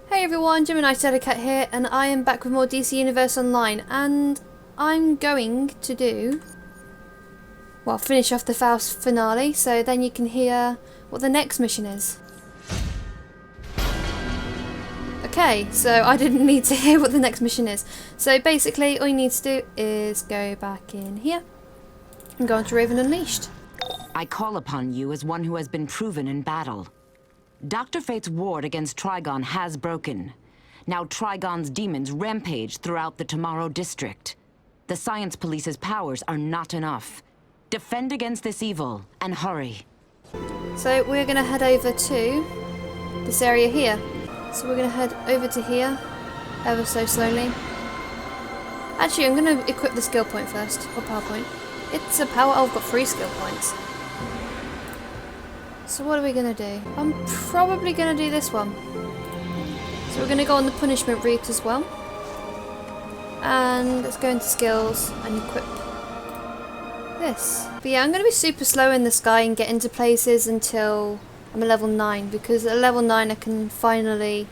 Hey everyone, GeminiShadowCat here, and I am back with more DC Universe Online, and I'm going to do, well, finish off the Faust finale, so then you can hear what the next mission is. Okay, so I didn't need to hear what the next mission is. So basically, all you need to do is go back in here and go on to Raven Unleashed. I call upon you as one who has been proven in battle. Dr. Fate's ward against Trigon has broken. Now Trigon's demons rampage throughout the Tomorrow district. The Science Police's powers are not enough. Defend against this evil, and hurry. So we're going to head over to this area here. So we're going to head over to here, ever so slowly. Actually, I'm going to equip the skill point first, or power point. It's a power, I've got 3 skill points. So what are we going to do? I'm probably going to do this one. So we're going to go on the punishment route as well. And let's go into skills and equip this. But yeah, I'm going to be super slow in the sky and get into places until I'm a level 9. Because at level 9 I can finally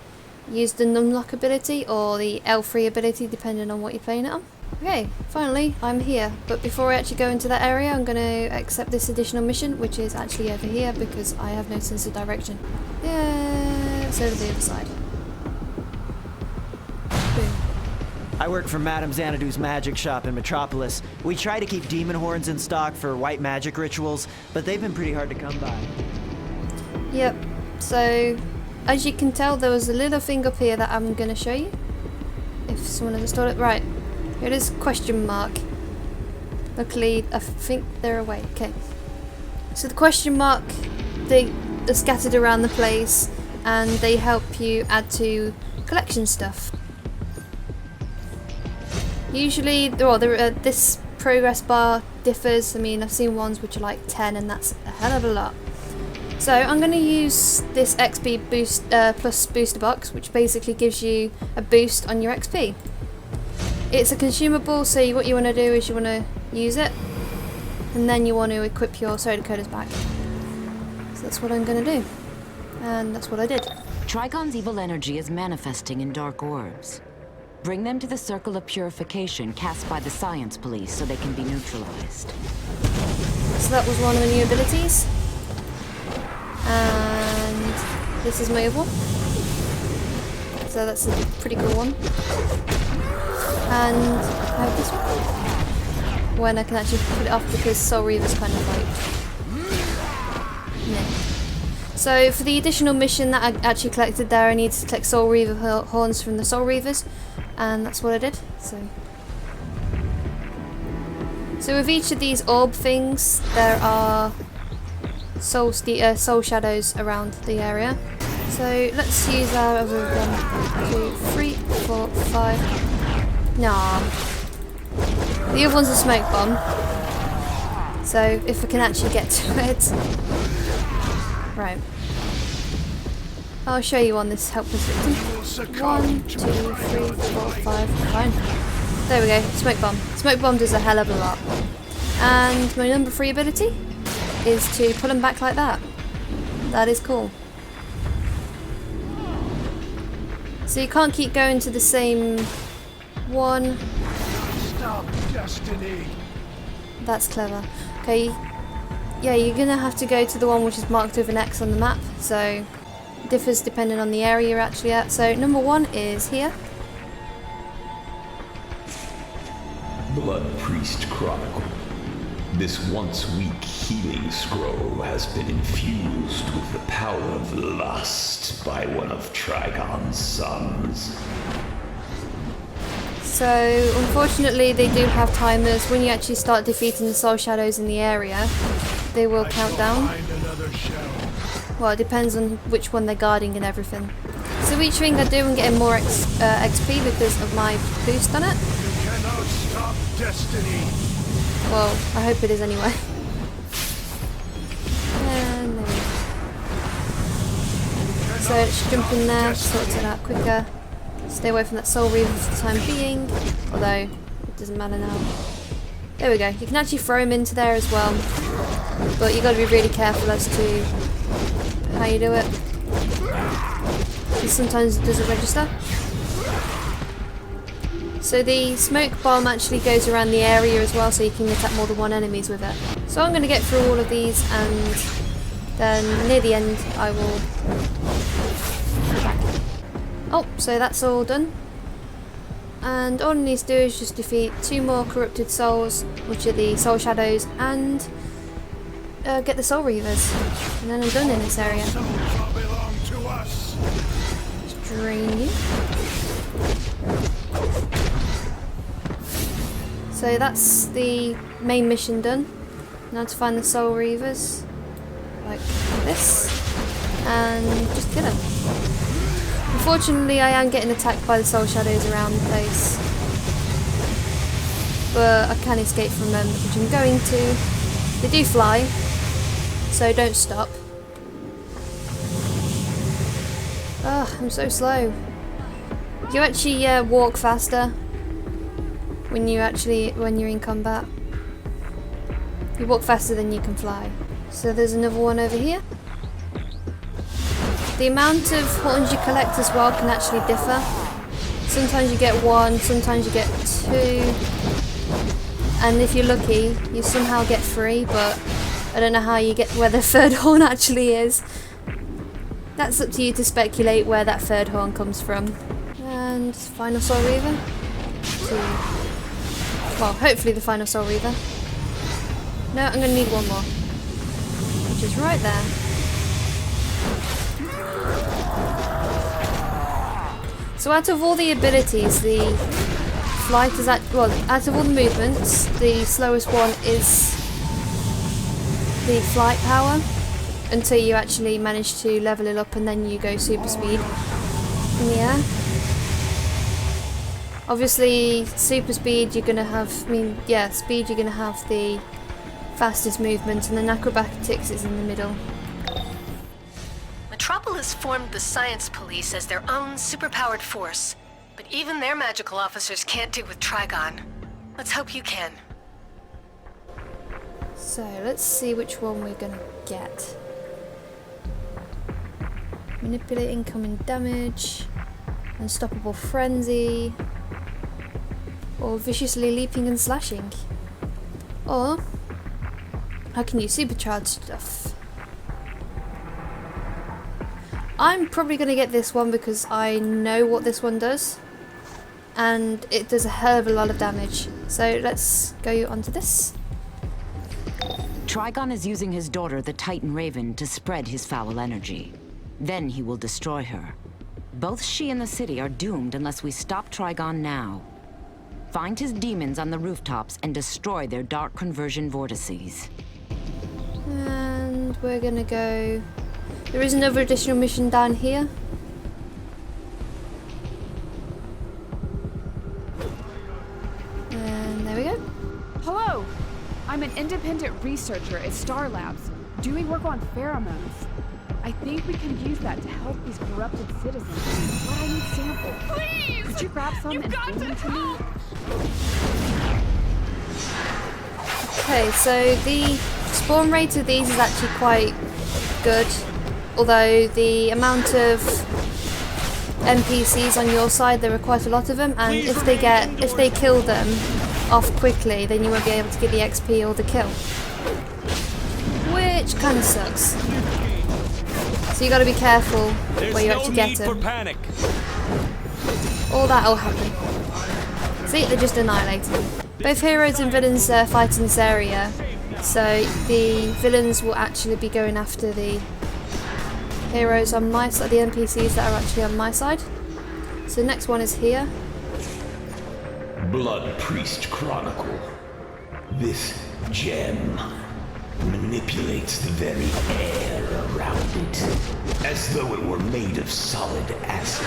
use the numlock ability or the L3 ability depending on what you're playing it on. Okay, finally, I'm here. But before I actually go into that area, I'm going to accept this additional mission, which is actually over here because I have no sense of direction. Yeah, so to the other side. Boom. I work for Madame Xanadu's magic shop in Metropolis. We try to keep demon horns in stock for white magic rituals, but they've been pretty hard to come by. Yep, so as you can tell, there was a little thing up here that I'm going to show you. If someone has installed it. Right. Here it is, question mark. Luckily, I think they're away. Okay. So the question mark, they're scattered around the place, and they help you add to collection stuff. Usually, well, this progress bar differs. I mean, I've seen ones which are like 10, and that's a hell of a lot. So I'm going to use this XP boost plus booster box, which basically gives you a boost on your XP. It's a consumable, so what you want to do is you want to use it, and then you want to equip your soda coders back. So that's what I'm going to do, and that's what I did. Trigon's evil energy is manifesting in dark orbs. Bring them to the circle of purification cast by the Science Police so they can be neutralized. So that was one of the new abilities. And this is my other one. So that's a pretty cool one. And I have this one. When I can actually put it off because Soul Reaver's kind of like... No. So for the additional mission that I actually collected there, I needed to collect Soul Reaver horns from the Soul Reavers. And that's what I did. So with each of these orb things, there are soul shadows around the area. So let's use our other 1, 2, 3, 4, 5. Nah. The other one's a smoke bomb. So if I can actually get to it. Right. I'll show you on this helpless victim. 1, 2, 3, 4, 5. Fine. There we go. Smoke bomb. Smoke bomb does a hell of a lot. And my number 3 ability is to pull them back like that. That is cool. So you can't keep going to the same one. Stop destiny. That's clever. Okay. Yeah, you're gonna have to go to the one which is marked with an X on the map. So it differs depending on the area you're actually at. So number 1 is here. Blood Priest Chronicle. This once weak healing scroll has been infused with the power of lust by one of Trigon's sons. So unfortunately they do have timers. When you actually start defeating the soul shadows in the area, they will count down. Well, it depends on which one they're guarding and everything. So each thing I do, I'm getting more XP because of my boost on it. You cannot stop destiny. Well, I hope it is anyway. And there we go. So let's jump in there, sort it out quicker. Stay away from that Soul Reaver for the time being, although it doesn't matter now. There we go. You can actually throw him into there as well, but you got to be really careful as to how you do it. because sometimes it doesn't register. So the smoke bomb actually goes around the area as well, so you can attack more than one enemies with it. So I'm going to get through all of these, and then near the end I will attack. Oh, so that's all done. And all I need to do is just defeat 2 more corrupted souls, which are the soul shadows, and get the soul reavers. And then I'm done in this area. Just drain you. So that's the main mission done. Now to find the soul reavers, like this, and just kill them. Unfortunately, I am getting attacked by the soul shadows around the place, but I can escape from them, which I'm going to. They do fly, so don't stop. Ugh, I'm so slow. You actually walk faster when you're in combat. You walk faster than you can fly. So there's another one over here. The amount of horns you collect as well can actually differ. Sometimes you get 1, sometimes you get 2, and if you're lucky, you somehow get 3, but I don't know how you get where the 3rd horn actually is. That's up to you to speculate where that 3rd horn comes from. And final soul reaver. Well, hopefully the final soul reaver. No, I'm going to need 1 more, which is right there. So out of all the abilities, the flight is out of all the movements, the slowest one is the flight power, until you actually manage to level it up and then you go super speed in the air. Obviously, super speed you're gonna have, speed you're gonna have the fastest movement, and then acrobatics is in the middle. Metropolis formed the Science Police as their own superpowered force, but even their magical officers can't do with Trigon. Let's hope you can. So, let's see which one we're gonna get. Manipulate incoming damage, Unstoppable Frenzy, or Viciously Leaping and Slashing. Or, I can use supercharged stuff. I'm probably going to get this one because I know what this one does, and it does a hell of a lot of damage. So let's go onto this. Trigon is using his daughter, the Titan Raven, to spread his foul energy. Then he will destroy her. Both she and the city are doomed unless we stop Trigon now. Find his demons on the rooftops and destroy their dark conversion vortices. And we're going to go... There is another additional mission down here. And there we go. Hello! I'm an independent researcher at Star Labs, doing work on pheromones. I think we can use that to help these corrupted citizens. But I need samples. Please! Could you grab some and bring them to me? Okay, so the spawn rate of these is actually quite good. Although the amount of NPCs on your side, there are quite a lot of them, and if they kill them off quickly, then you won't be able to get the XP or the kill, which kind of sucks. So you got to be careful where you actually get them. All that'll happen. See, they're just annihilating them. Both heroes and villains fight in this area, so the villains will actually be going after the heroes on my side, the NPCs that are actually on my side. So the next one is here. Blood Priest Chronicle. This gem manipulates the very air around it, as though it were made of solid acid.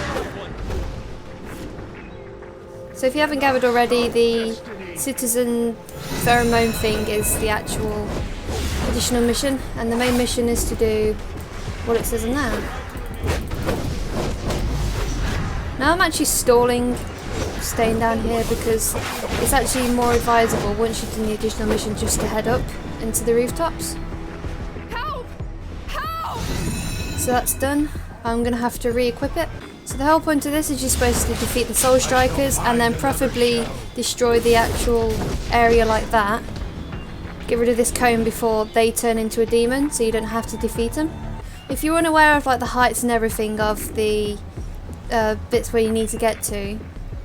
So if you haven't gathered already, the citizen pheromone thing is the actual additional mission, and the main mission is to do what it says in there. Now I'm actually stalling, staying down here, because it's actually more advisable once you've done the additional mission just to head up into the rooftops. Help! Help! So that's done. I'm gonna have to re-equip it. So the whole point of this is you're supposed to defeat the Soul Strikers and then preferably destroy the actual area like that. Get rid of this cone before they turn into a demon, so you don't have to defeat them. If you're unaware of like the heights and everything of the bits where you need to get to,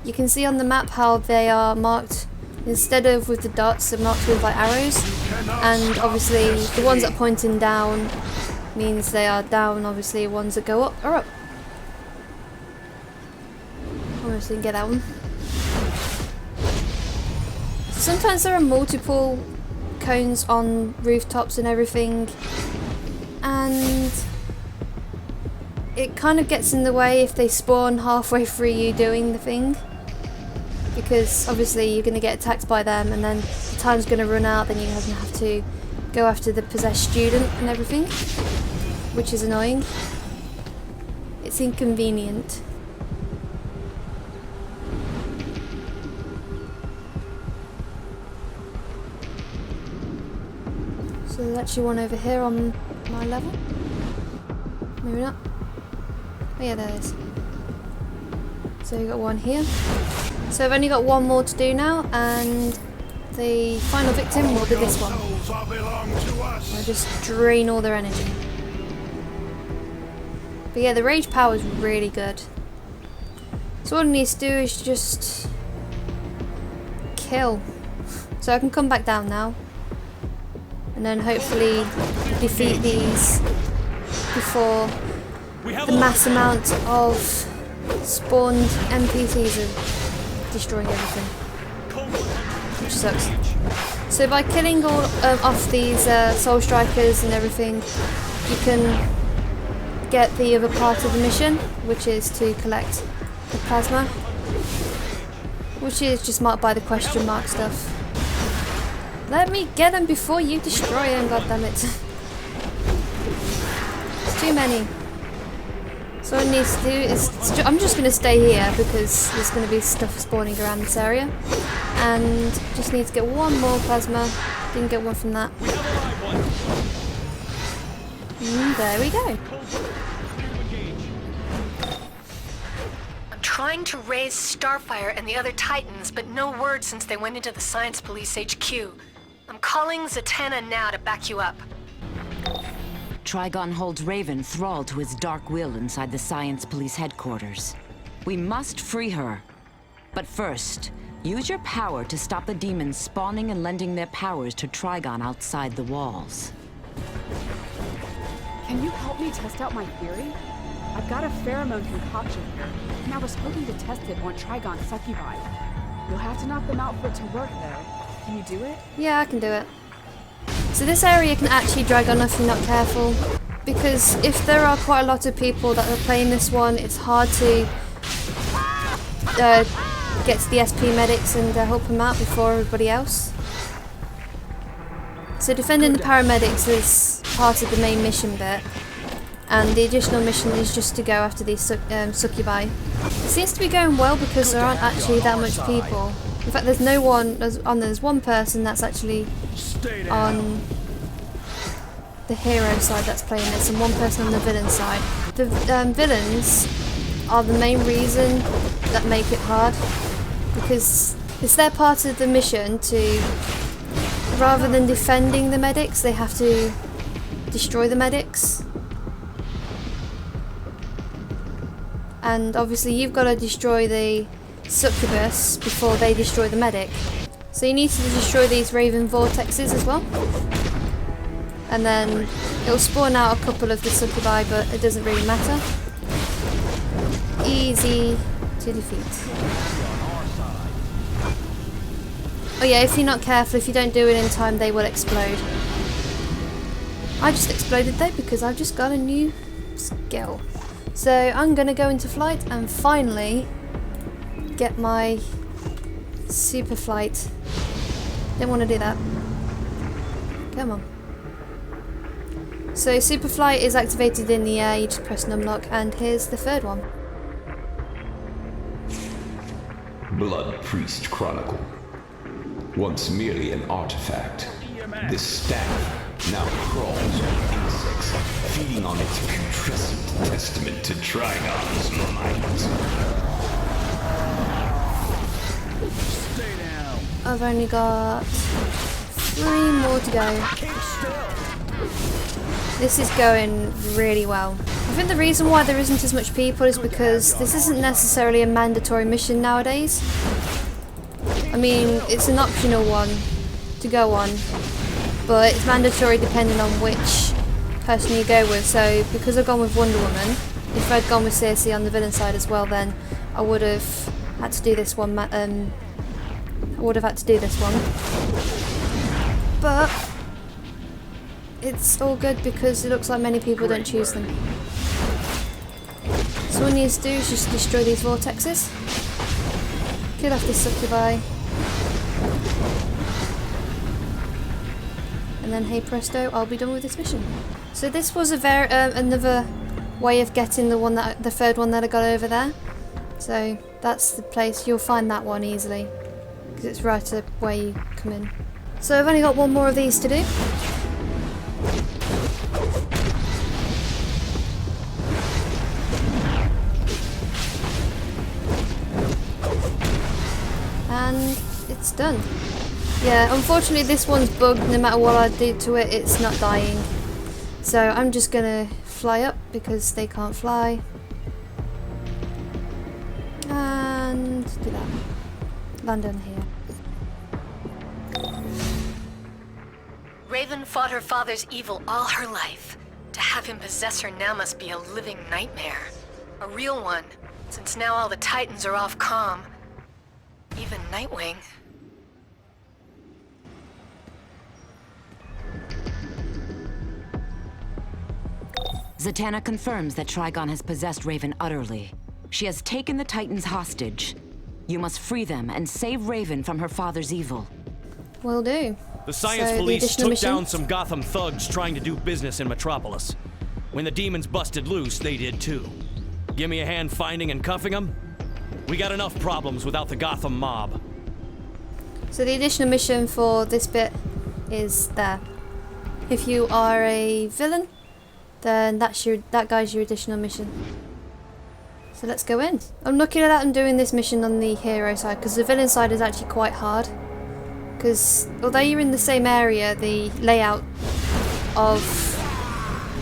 you can see on the map how they are marked. Instead of with the dots, they're marked with like arrows, and obviously the ones that are pointing down means they are down, obviously ones that go up are up. Obviously get that one. Sometimes there are multiple cones on rooftops and everything, and it kind of gets in the way if they spawn halfway through you doing the thing, because obviously you're going to get attacked by them and then the time's going to run out, then you're going to have to go after the possessed student and everything, which is annoying. It's inconvenient. So there's actually one over here on my level. Maybe not. Oh yeah, there it is. So we've got one here. So I've only got one more to do now, and the final victim will be this one. I'll just drain all their energy. But yeah, the rage power is really good. So all I need to do is just kill. So I can come back down now, and then hopefully defeat these before the mass amount of spawned NPCs are destroying everything, which sucks. So by killing all off these Soul Strikers and everything, you can get the other part of the mission, which is to collect the plasma, which is just marked by the question mark stuff. Let me get them before you destroy them, goddammit. It's too many. So what I need to do is, I'm just going to stay here because there's going to be stuff spawning around this area, and just need to get one more plasma. Didn't get one from that. And there we go. I'm trying to raise Starfire and the other Titans, but no word since they went into the Science Police HQ. I'm calling Zatanna now to back you up. Trigon holds Raven thralled to his dark will inside the Science Police headquarters. We must free her. But first, use your power to stop the demons spawning and lending their powers to Trigon outside the walls. Can you help me test out my theory? I've got a pheromone concoction here, and I was hoping to test it on Trigon succubi. You'll have to knock them out for it to work, though. Can you do it? Yeah, I can do it. So this area can actually drag on if you're not careful, because if there are quite a lot of people that are playing this one, it's hard to get to the SP medics and help them out before everybody else. So defending the paramedics is part of the main mission bit, and the additional mission is just to go after these succubi. It seems to be going well because there aren't actually that much people. In fact, there's no one, there's one person that's actually on the hero side that's playing this, and one person on the villain side. The villains are the main reason that make it hard, because it's their part of the mission to, rather than defending the medics, they have to destroy the medics. And obviously you've got to destroy the succubus before they destroy the medic. So you need to destroy these Raven vortexes as well. And then it'll spawn out a couple of the succubi, but it doesn't really matter. Easy to defeat. Oh yeah, if you're not careful, if you don't do it in time, they will explode. I just exploded though because I've just got a new skill. So I'm gonna go into flight and finally get my super flight. Didn't want to do that. Come on. So super flight is activated in the air, you just press and unlock, and here's the third one. Blood Priest Chronicle. Once merely an artifact, this staff now crawls on insects feeding on its putrescent testament to Trigon's might. Stay down. I've only got 3 more to go. This is going really well. I think the reason why there isn't as much people is because this isn't necessarily a mandatory mission nowadays. I mean, it's an optional one to go on, but it's mandatory depending on which person you go with. So because I've gone with Wonder Woman, if I'd gone with Circe on the villain side as well, then I would have had to do this one. But it's all good because it looks like many people don't choose them. So what you need to do is just destroy these vortexes, kill off this succubi, and then hey presto, I'll be done with this mission. So this was another way of getting the third one that I got over there. So that's the place, you'll find that one easily because it's right up where you come in. So I've only got 1 more of these to do. And it's done. Yeah, unfortunately this one's bugged. No matter what I do to it, it's not dying. So I'm just gonna fly up because they can't fly. And do that. Land on here. Raven fought her father's evil all her life. To have him possess her now must be a living nightmare. A real one, since now all the Titans are off calm. Even Nightwing. Zatanna confirms that Trigon has possessed Raven utterly. She has taken the Titans hostage. You must free them and save Raven from her father's evil. Will do. The science So, the police additional took down mission? some Gotham thugs trying to do business in Metropolis. When the demons busted loose, they did too. Give me a hand finding and cuffing them? We got enough problems without the Gotham mob. So the additional mission for this bit is there. If you are a villain, then that guy's your additional mission. So let's go in. I'm looking at them doing this mission on the hero side because the villain side is actually quite hard. Because although you're in the same area, the layout of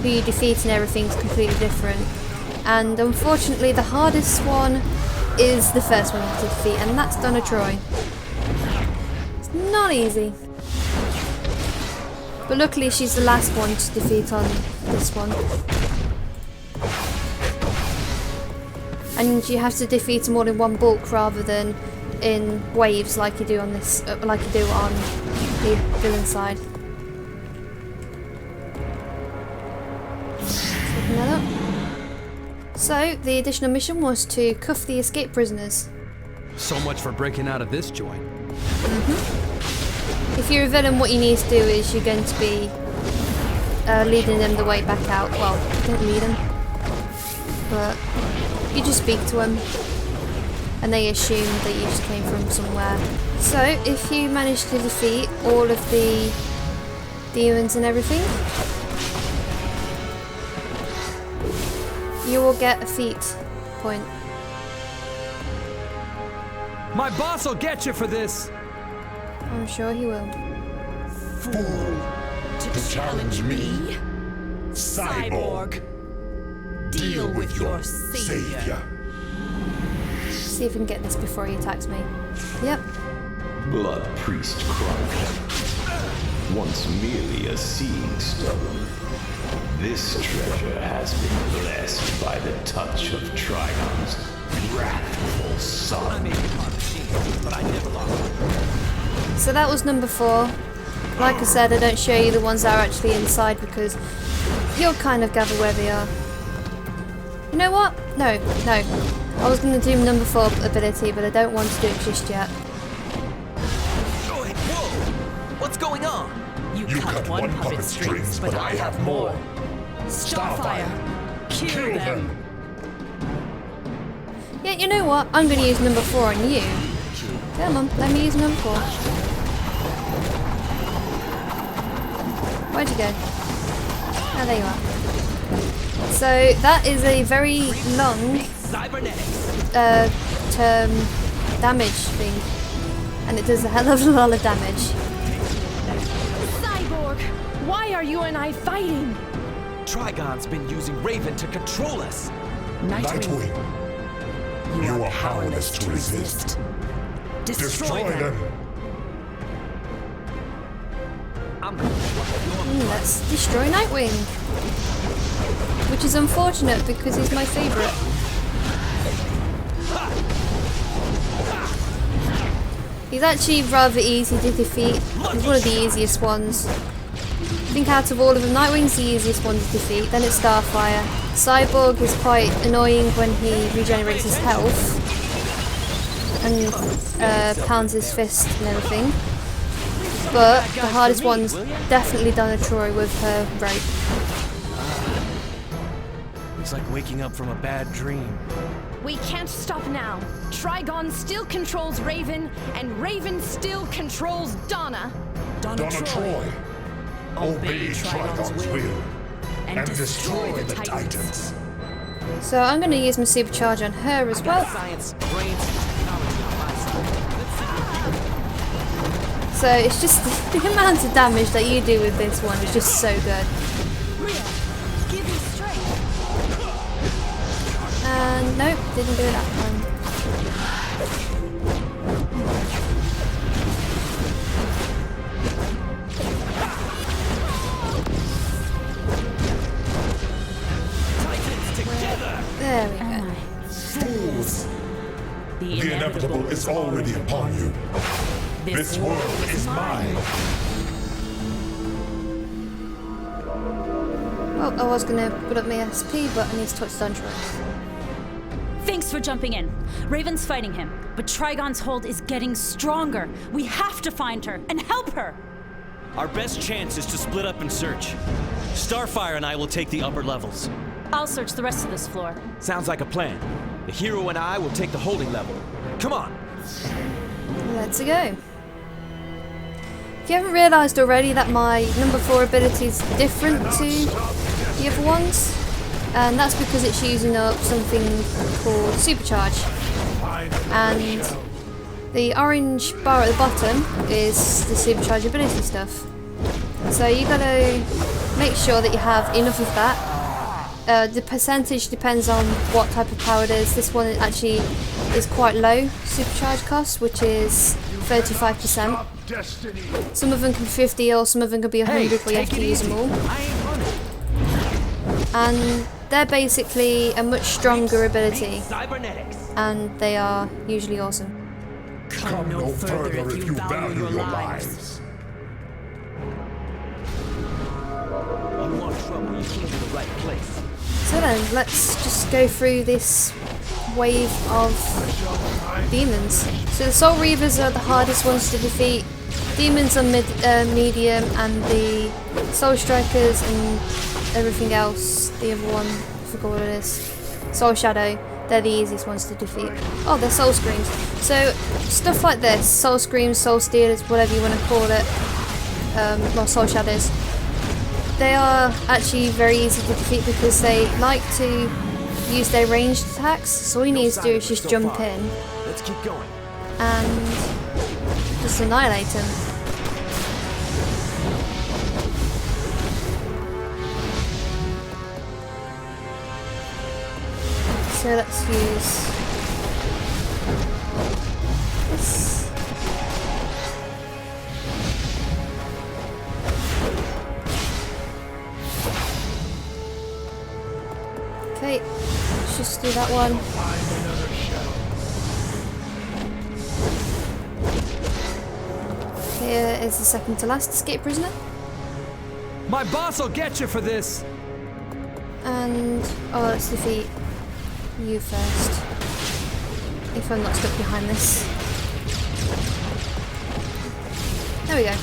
who you defeat and everything is completely different. And unfortunately the hardest one is the first one to defeat, and that's Donna Troy. It's not easy. But luckily she's the last one to defeat on this one. And you have to defeat them all in one bulk rather than in waves like you do on this, like you do on the villain side. Open that up. So the additional mission was to cuff the escaped prisoners. So much for breaking out of this joint. If you're a villain, what you need to do is you're going to be leading them the way back out. Well, don't lead them, but you just speak to them, and they assume that you just came from somewhere. So if you manage to defeat all of the demons and everything, you will get a feat point. My boss will get you for this! I'm sure he will. Fool to challenge me? Cyborg, deal with your savior. See if we can get this before he attacks me. Yep. Blood Priest Chronicle. Once merely a seeing stone, this treasure has been blessed by the touch of Trigon's wrathful son. So that was number 4. Like I said, I don't show you the ones that are actually inside because you'll kind of gather where they are. You know what? No. I was going to do number 4 ability, but I don't want to do it just yet. Whoa! What's going on? You cut one puppet strings, but I have more. Starfire! Kill them! Yeah, you know what? I'm going to use number 4 on you. Come on, let me use number 4. Where'd you go? Oh, there you are. So that is a very long term damage thing, and it does a hell of a lot of damage. Cyborg, why are you and I fighting? Trigon's been using Raven to control us. Nightwing, you are powerless to resist. Destroy them. Let's destroy Nightwing, which is unfortunate because he's my favourite. He's actually rather easy to defeat. He's one of the easiest ones. I think out of all of them, Nightwing's the easiest one to defeat, then it's Starfire. Cyborg is quite annoying when he regenerates his health and pounds his fist and everything. But the hardest one's definitely Donna Troy with her rope. It's like waking up from a bad dream. We can't stop now. Trigon still controls Raven, and Raven still controls Donna. Donna Troy, obey Trigon's will and destroy the Titans. So I'm going to use my supercharge on her as well. Science, brains, technology on my side. So it's just the amount of damage that you do with this one is just so good. Give me strength. And nope, didn't do it that time. There we go. Fools! The inevitable is already upon you. This world is mine. Well, I was going to put up my SP, but I need to touch Donna Troy. Thanks for jumping in. Raven's fighting him, but Trigon's hold is getting stronger. We have to find her and help her. Our best chance is to split up and search. Starfire and I will take the upper levels. I'll search the rest of this floor. Sounds like a plan. The hero and I will take the holding level. Come on. Let's go. If you haven't realised already that my number 4 ability is different to the other ones, and that's because it's using up something called Supercharge. And the orange bar at the bottom is the Supercharge ability stuff. So you gotta make sure that you have enough of that. The percentage depends on what type of power it is. This one actually is quite low Supercharge cost, which is 35%. Some of them can be 50 or some of them can be 100 where you have to use them all. And they're basically a much stronger ability, and they are usually awesome. Come no further if you value your lives. You want trouble, you came to the right place. So then, let's just go through this wave of demons. So the Soul Reavers are the hardest ones to defeat. Demons are medium, and the Soul Strikers and everything else, the other one, I forgot what it is, Soul Shadow, they're the easiest ones to defeat. Oh, they're Soul Screams. So stuff like this, Soul Screams, Soul Stealers, whatever you want to call it, or Soul Shadows, they are actually very easy to defeat because they like to use their ranged attacks. So all you need to do is just jump in Let's keep going. and just annihilate them. So let's use this. Okay, let's just do that one. Here is the second to last escape prisoner. My boss will get you for this. And oh, let's defeat you first. If I'm not stuck behind this. There we go.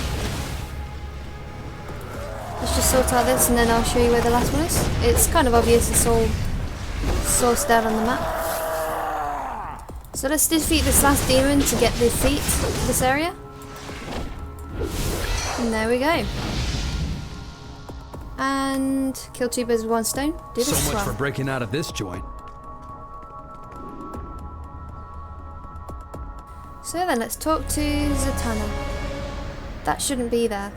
Let's just sort out this and then I'll show you where the last one is. It's kind of obvious, it's all sourced out on the map. So let's defeat this last demon to get the feat for this area. And there we go. And kill two birds with one stone. Do this So as much for well. breaking out of this joint. So then, let's talk to Zatanna. That shouldn't be there.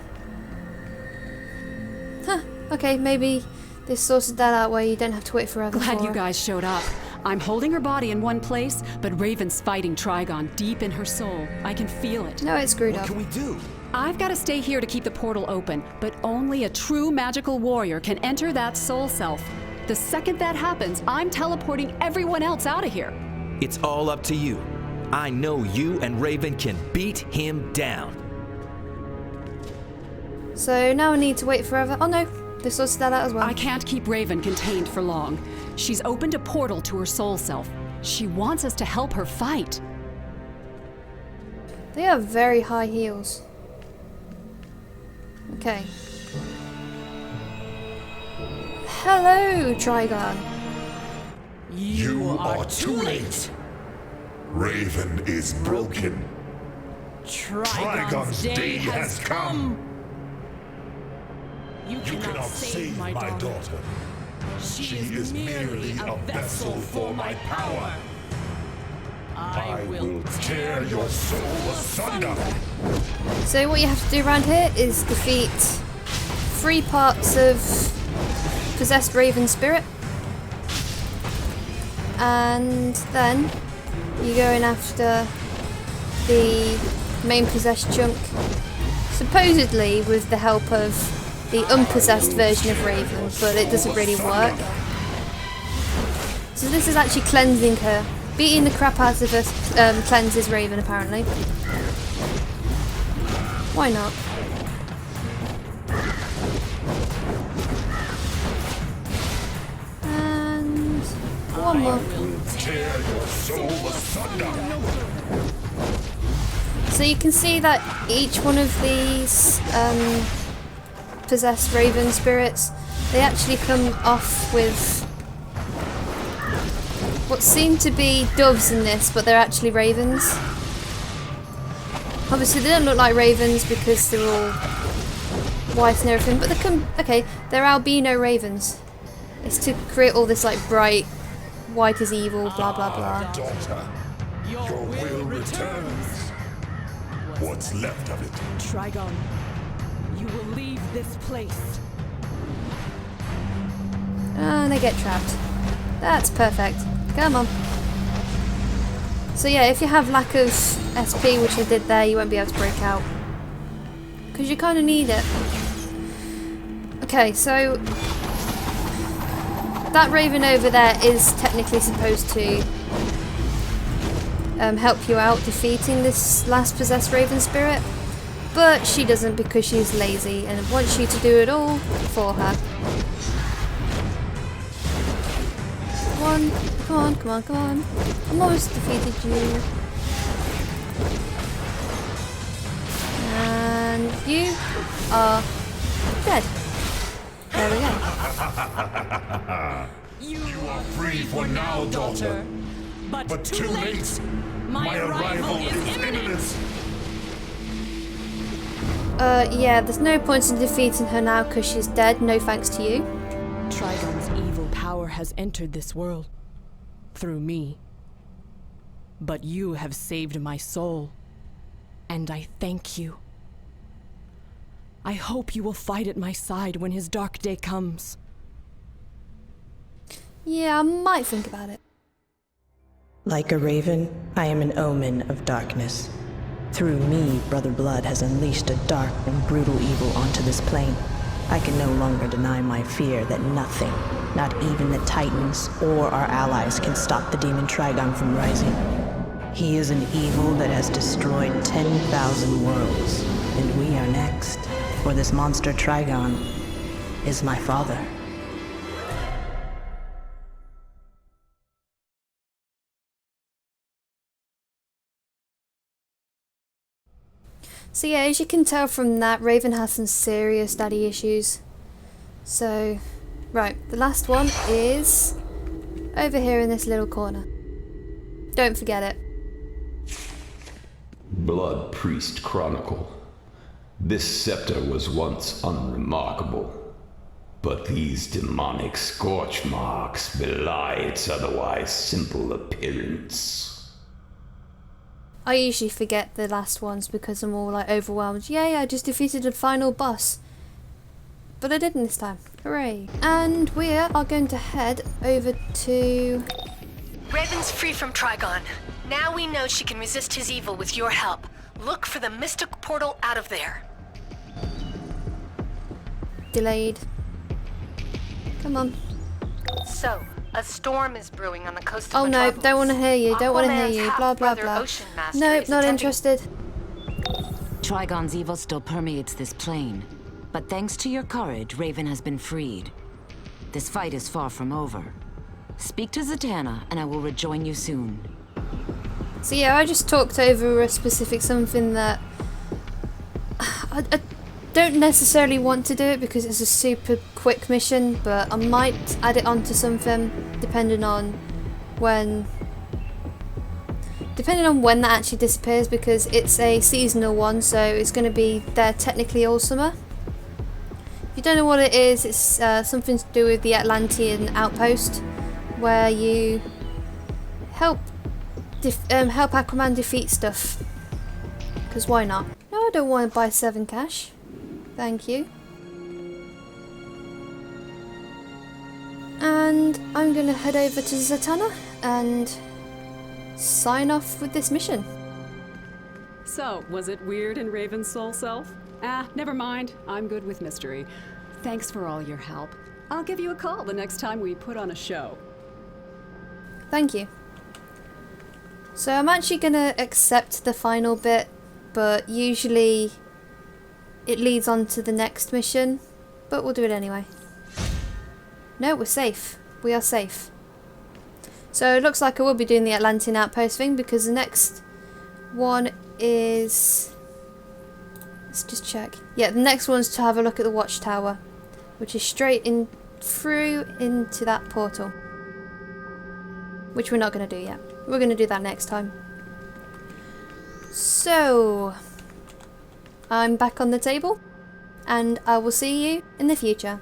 Huh, okay, maybe this sorted that out where you don't have to wait forever Glad for you her. guys showed up. I'm holding her body in one place, but Raven's fighting Trigon deep in her soul. I can feel it. No, it's screwed What up. can we do? I've got to stay here to keep the portal open, but only a true magical warrior can enter that soul self. The second that happens, I'm teleporting everyone else out of here. It's all up to you. I know you and Raven can beat him down. So now I need to wait forever. Oh no, this sorted that out as well. I can't keep Raven contained for long. She's opened a portal to her soul self. She wants us to help her fight. They have very high heels. Okay. Hello, Trigon. You are too late. Raven is broken. Trigon's day has come. You cannot save my daughter. She is merely a vessel for my power. I will tear your soul asunder. So what you have to do around here is defeat 3 parts of possessed Raven spirit. And then you go in after the main possessed chunk, supposedly with the help of the unpossessed version of Raven, but it doesn't really work. So this is actually cleansing her. Beating the crap out of her cleanses Raven, apparently. Why not? And one more. Tear your soul asunder. So you can see that each one of these possessed Raven spirits, they actually come off with what seem to be doves in this, but they're actually ravens. Obviously they don't look like ravens because they're all white and everything, but they come, okay, they're albino ravens. It's to create all this like bright, white is evil, blah blah blah. Daughter, your will returns. What's left of it? Trigon, you will leave this place. And they get trapped. That's perfect. Come on. So yeah, if you have lack of SP, which I did there, you won't be able to break out. Because you kind of need it. Okay, so that Raven over there is technically supposed to help you out defeating this last possessed Raven spirit, but she doesn't because she's lazy and wants you to do it all for her. Come on, come on, come on, come on. I'm almost defeated you. And you are dead. There we go. You are free for now, daughter. But too late. My arrival is imminent. Yeah, there's no point in defeating her now because she's dead, no thanks to you. Trigon's evil power has entered this world. Through me. But you have saved my soul. And I thank you. I hope you will fight at my side when his dark day comes. Yeah, I might think about it. Like a raven, I am an omen of darkness. Through me, Brother Blood has unleashed a dark and brutal evil onto this plane. I can no longer deny my fear that nothing, not even the Titans or our allies, can stop the demon Trigon from rising. He is an evil that has destroyed 10,000 worlds, and we are next. For this monster Trigon is my father. So yeah, as you can tell from that, Raven has some serious daddy issues. So, right, the last one is over here in this little corner. Don't forget it. Blood Priest Chronicle. This scepter was once unremarkable. But these demonic scorch marks belie its otherwise simple appearance. I usually forget the last ones because I'm all like overwhelmed. Yay, I just defeated the final boss. But I didn't this time. Hooray. And we are going to head over to... Raven's free from Trigon. Now we know she can resist his evil with your help. Look for the mystic portal out of there. Delayed. Come on. So, a storm is brewing on the coast of Oh no, Metropolis. don't want to hear you, don't want to hear Aquaman's you, blah blah half-brother blah. Ocean Master Nope, is not attempting- interested. Trigon's evil still permeates this plane. But thanks to your courage, Raven has been freed. This fight is far from over. Speak to Zatanna, and I will rejoin you soon. So yeah, I just talked over a specific something that... I don't necessarily want to do it because it's a super quick mission, but I might add it onto something depending on when that actually disappears, because it's a seasonal one, so it's going to be there technically all summer. If you don't know what it is, it's something to do with the Atlantean outpost, where you help Aquaman defeat stuff. Because why not? No, I don't want to buy 7 cash. Thank you. And I'm going to head over to Zatanna and sign off with this mission. So, was it weird in Raven's soul self? Never mind. I'm good with mystery. Thanks for all your help. I'll give you a call the next time we put on a show. Thank you. So I'm actually going to accept the final bit, but usually it leads on to the next mission, but we'll do it anyway. No, we're safe. We are safe. So it looks like I will be doing the Atlantean outpost thing, because the next one is... Let's just check. Yeah, the next one's to have a look at the watchtower, which is straight in through into that portal. Which we're not going to do yet. We're going to do that next time. So, I'm back on the table, and I will see you in the future.